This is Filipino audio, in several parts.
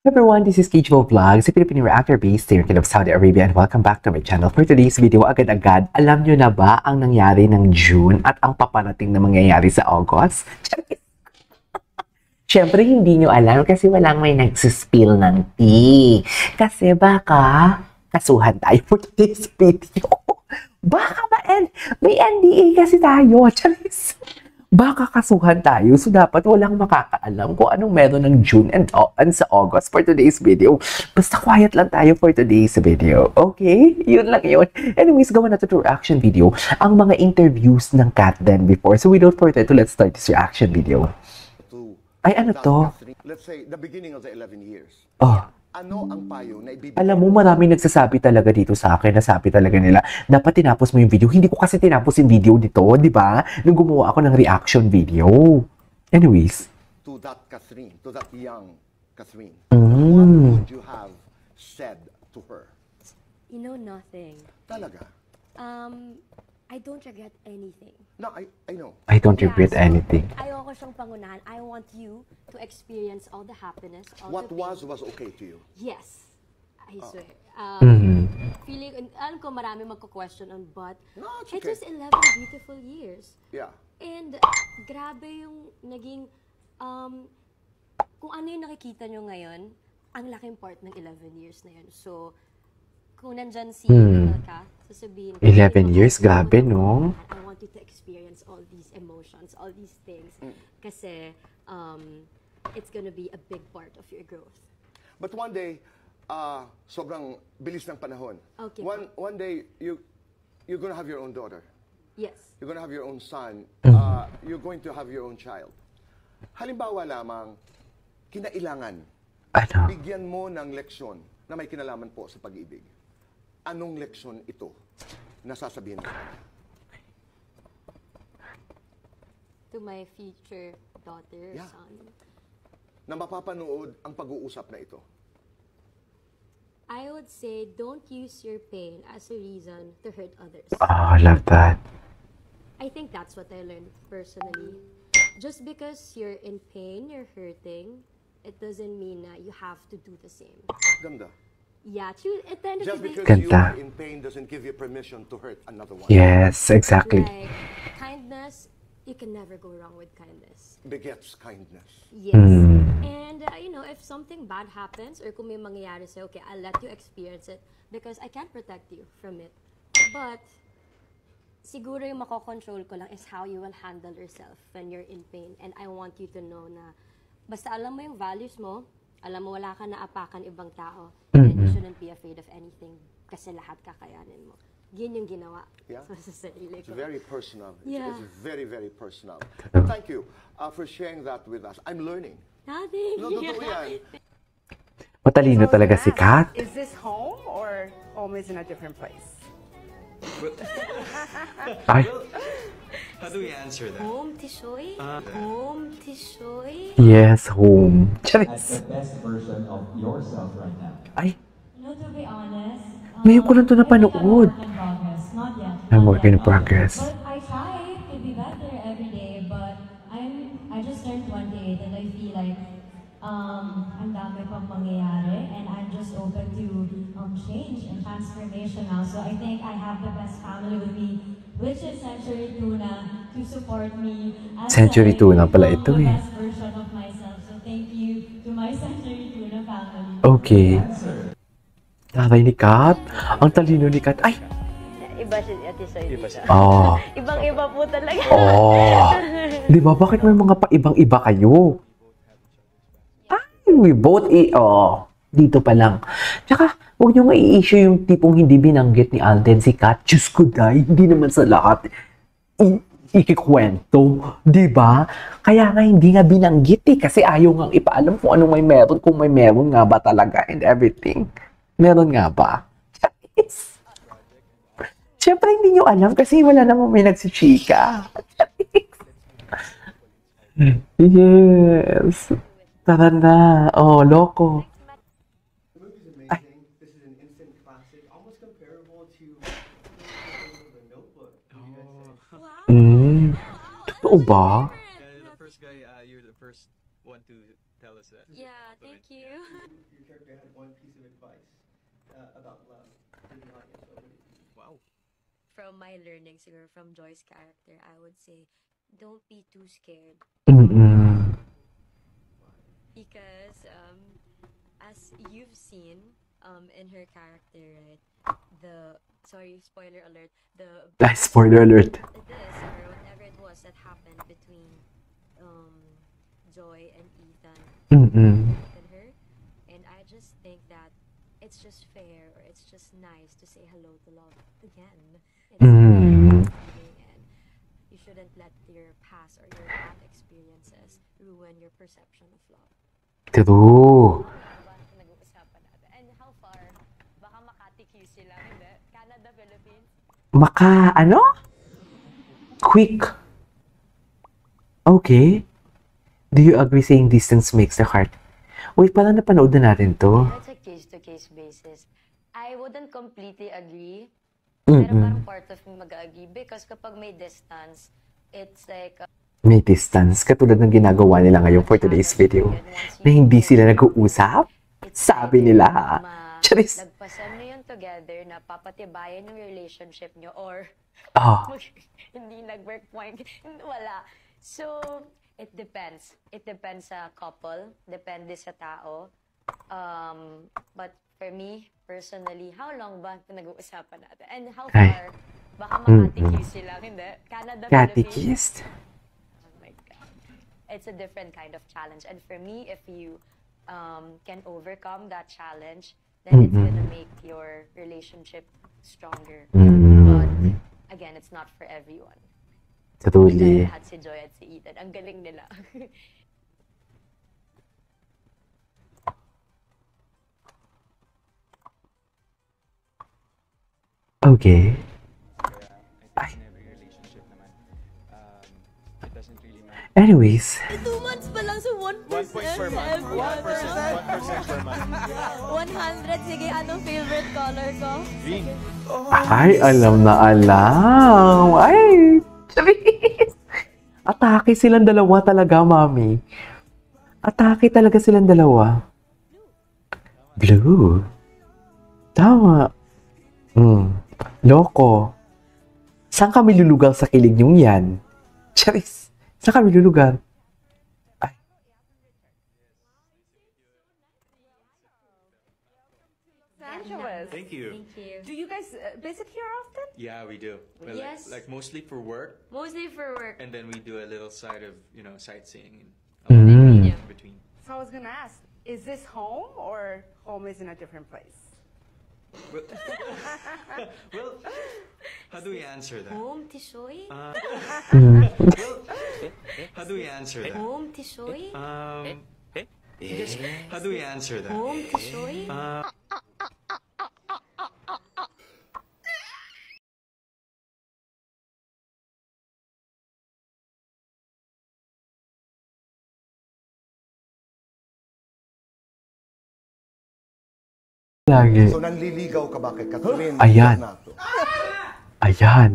Everyone, this is Kijo Vlogs, a Filipino reactor based here in Saudi Arabia, and welcome back to my channel. For today's video, agad-agad, alam nyo na ba ang nangyari ng June at ang paparating na mangyayari sa August? Siyempre, hindi nyo alam kasi walang may nagsispill ng tea. Kasi baka kasuhan tayo for today's video. Baka may NDA kasi tayo. Charis. Baka kasuhan tayo. So, dapat walang makakaalam kung anong meron ng June and sa August for today's video. Basta quiet lang tayo for today's video. Okay? Yun lang yun. Anyways, gawa natin to reaction video ang mga interviews ng Kat Den before. So, without further ado, let's start this reaction video. Ay, ano to? Let's say, the beginning of the 11 years. Oh. Ano ang payo na ibibigay? Alam mo, maraming nagsasabi talaga dito sa akin, nasabi talaga nila, dapat tinapos mo yung video. Hindi ko kasi tinapos yung video dito, di ba? Nung gumawa ako ng reaction video. Anyways. To that Catherine, to that young Catherine, what would you have said to her? You know, nothing. Talaga? I don't regret anything. No, I know. I don't regret anything. Ayoko siyang pangunahan. I want you to experience all the happiness, all What the pain. was okay to you? Yes. I swear. Feeling, alam ko marami magko-question on, but No, it's it okay. was 11 beautiful years. Yeah. And grabe yung naging, kung ano yung nakikita nyo ngayon, ang laking part ng 11 years na yun. So, kung nandyan si Ka, sasabihin, 11 years, grabe, no? I want you to experience all these emotions, all these things. Kasi, it's gonna be a big part of your growth. But one day, sobrang bilis ng panahon. Okay. One day, you're gonna have your own daughter. Yes. You're gonna have your own son. You're going to have your own child. Halimbawa lamang, kinailangan, Ano? bigyan mo ng leksyon na may kinalaman po sa pag-ibig. Anong leksyon ito na sasabihin mo? To my future daughter, Yeah. son. Na mapapanood ang pag-uusap na ito. I would say, don't use your pain as a reason to hurt others. Oh, I love that. I think that's what I learned personally. Just because you're in pain, you're hurting, it doesn't mean that you have to do the same. Ganda. Yeah, true. At the end of Just the day, because you Ganda. are in pain doesn't give you permission to hurt another one. Yes, exactly. like, kindness, you can never go wrong with kindness. Begets kindness. Yes. And, you know, if something bad happens, or kung may mangyayari sa'yo, okay, I'll let you experience it because I can't protect you from it. But, siguro yung makokontrol ko lang is how you will handle yourself when you're in pain. And I want you to know na, basta alam mo yung values mo, alam mo wala ka naapakan ibang tao, then you shouldn't be afraid of anything kasi lahat kakayanin mo. Yun yung ginawa Yeah. sa sarili It's ko. very personal. Yeah. It's very, very personal. Thank you for sharing that with us. I'm learning. Nothing. No, totoo yan. Matalino talaga si Kat. Is this home or home is in a different place? Ay, How do we answer that? Home, Tishoy? Home, Tishoy? yes, home. Charis. the best version of yourself right now? Ay, No, to be honest, ngayon ko lang ito napanood. not yet. I'm work in progress. But I try to be better every day, but I just turned 28 and I feel like ang dami pang mangyayari and I'm just open to change and transformation now. So I think I have the best family with me, which is Century Tuna, to support me as Century I Tuna pala ito become the eh. best version of myself. So thank you to my Century Tuna family. Okay. Taray ni Kat. Ang talino ni Kat. Ay! Iba si Ate Soy. Oh. Ibang-iba po talaga. Oh. Di ba? Bakit may mga paibang-iba kayo? Ay, we both dito pa lang. Tsaka, huwag nyo nga i-issue yung tipong hindi binanggit ni Alden si Kat. Diyos ko, day. Hindi naman sa lahat ikikwento. Di ba? Kaya nga hindi nga binanggit eh. Kasi ayaw nga ipaalam kung anong may meron. Kung may meron nga ba talaga and everything. Meron nga ba? Yes. Siyempre, hindi nyo alam kasi wala namang may nagsichika. Yes. Tara na. Oh, loko. The movie's amazing. This is an instant classic, almost comparable to Totoo ba? The first guy, you're the first one to tell us that. Yeah, thank you. Your character had one piece of advice about love for the audience. What would it be? Wow. From my learning, siguro from Joy's character, I would say, don't be too scared. Mm-mm. Because as you've seen in her character, right? Sorry, spoiler alert. Spoiler alert. This or whatever it was that happened between Joy and Ethan Mm-mm. and her, and I just think that it's just fair or it's just nice to say hello to love again. It's Mm. and you shouldn't let your past or your bad experiences ruin your perception of love. True. Nag-uusapan natin. And how far? Baka Makati QC lang, hindi? Canada, Philippines? Quick. Okay. Do you agree saying distance makes the heart? Wait, parang napanood na natin to. That's a case-to-case basis. I wouldn't completely agree. Pero parang Mm-mm. part of me mag-agree because kapag may distance, it's like May distance, katulad ng ginagawa nila ngayon for today's video, na hindi sila nag-uusap. Sabi nila, Charis. Lagpasan nyo yun together na papatibayan yung relationship nyo or Oh, hindi nag-work point. Wala. So, it depends. It depends sa couple. Depende sa tao. But for me, personally, how long ba nag-uusapan natin? And how Ay. far? Baka Makati-QC lang, hindi? Canada, Philippines? catechist. Oh my God. It's a different kind of challenge. And for me, if you can overcome that challenge, then it's gonna make your relationship stronger. But again, it's not for everyone. Truly. Lahat si Joy at si Ethan. Ang galing nila. Okay. I think in every relationship naman, it doesn't really matter. Anyways, 2 months pa lang sa 1%. 1 point per month. 1% per month. 100. Sige, anong favorite color ko? Green. ay, alam na alam. Ay, Charis. Atake silang dalawa talaga, mami. Atake talaga silang dalawa. Blue. Tama. Loko. Saan kami lulugar sa kilig niyong yan? Charis. Saan kami lulugar? Ay. Angeles. Thank you. Thank you. Do you guys visit here often? Yeah, we do. Well, Yes. like mostly for work, Mostly for work. and then we do a little side of, sightseeing Mm. in between. So I was gonna ask, is this home or home is in a different place? Well, well, how do we answer that? Home, Tishoy? How do we answer that? Home, Tishoy? How do we answer that? Home, Tishoy? Lagi. So nanliligaw ka ba kay Catherine? Ayan. Bernardo? Ayan.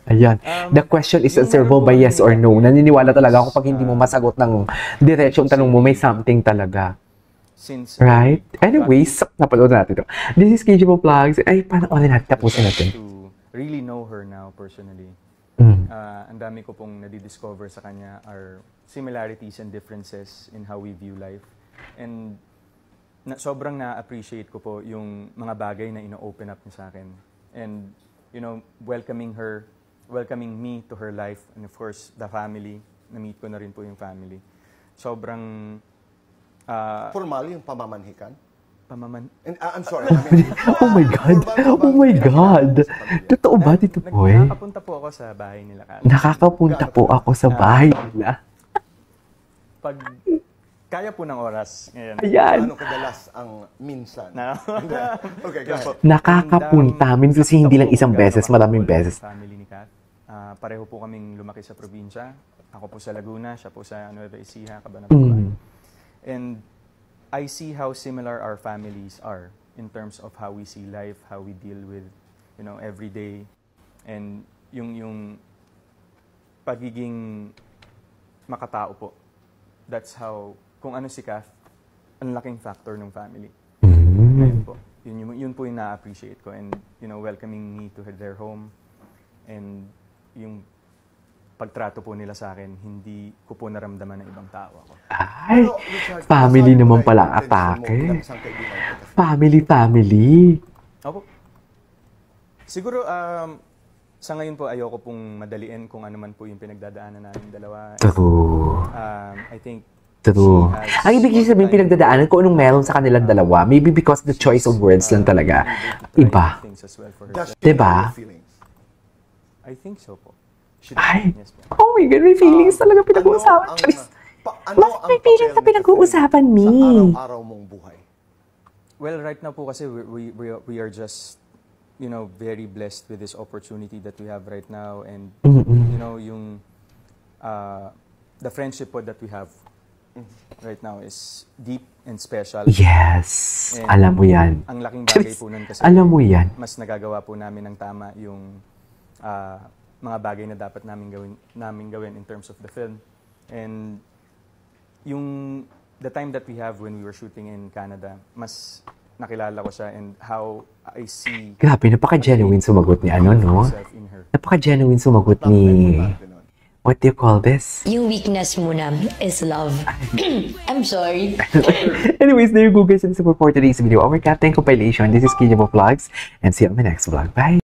Ayan. The question is answerable by yes or no. Naniniwala talaga ako pag hindi mo masagot ng diretsyo ang tanong mo, may something talaga. Since Right? Anyways, napanood natin ito. This is KGPO Vlogs. Ay, panoorin natin. Tapusin natin. to really know her now personally, ang dami ko pong nadidiscover sa kanya are similarities and differences in how we view life. And sobrang na-appreciate ko po yung mga bagay na ino-open up niya sa akin. And, welcoming me to her life, and of course, the family. Na-meet ko na rin po yung family. Sobrang, Formal yung pamamanhikan? And, I'm sorry. Oh my God. Oh my God. Totoo ba dito, boy? Nakakapunta po ako sa bahay nila. Nakakapunta po ako sa bahay nila. Pag kaya po ng oras ngayon. Ayan. Ano kadalas ang minsan? Na- Hindi. Okay, go ahead. Nakakapunta. Minsan kasi hindi lang isang beses, maraming beses. Family ni Kat. Pareho po kaming lumaki sa probinsya. Ako po sa Laguna, siya po sa Nueva Ecija, Cabanatuan. And I see how similar our families are in terms of how we see life, how we deal with you know, every day. And yung pagiging makatao po, that's how, kung ano si Kath, ang laking factor ng family. Ayun po. Yun po yung na-appreciate ko. And, you know, welcoming me to their home. And yung pagtrato po nila sa akin, hindi ko po naramdaman ng ibang tao ako. Ay, family naman pala ang atake. Family. Opo. Siguro, sa ngayon po, ayoko pong madaliin kung ano man po yung pinagdadaanan namin dalawa. True. I think True. she has Ang ibig sabihin pinagdadaanan kung anong meron sa kanilang dalawa. Maybe because the choice of words lang talaga. Iba. things as well for Does herself. she Diba? have feelings? I think so po. She Ay, yes po. oh my God, may feelings talaga pinag-uusapan. Ano ang- Charis. ano Bakit ang may feelings na papel ni pinag-uusapan, Catherine Mi? Sa araw-araw mong buhay. Well, right now po kasi we are just, you know, very blessed with this opportunity that we have right now. And, you know, yung, the friendship po that we have right now is deep and special. Yes. And Alam mo yan. Ang laking bagay po nun kasi Alam mo yan. mas nagagawa po namin ng tama yung mga bagay na dapat namin gawin in terms of the film. And the time that we have when we were shooting in Canada, mas nakilala ko siya and how I see Grabe, napaka-genuine sumagot ni ano, no? myself in her. Napaka-genuine sumagot ni... What do you call this? Yung weakness mo na is love. I'm sorry. Anyways, there you go guys. This is for today's video. Our Captain Compilation. This is Kinjabo Vlogs. And see you on my next vlog. Bye!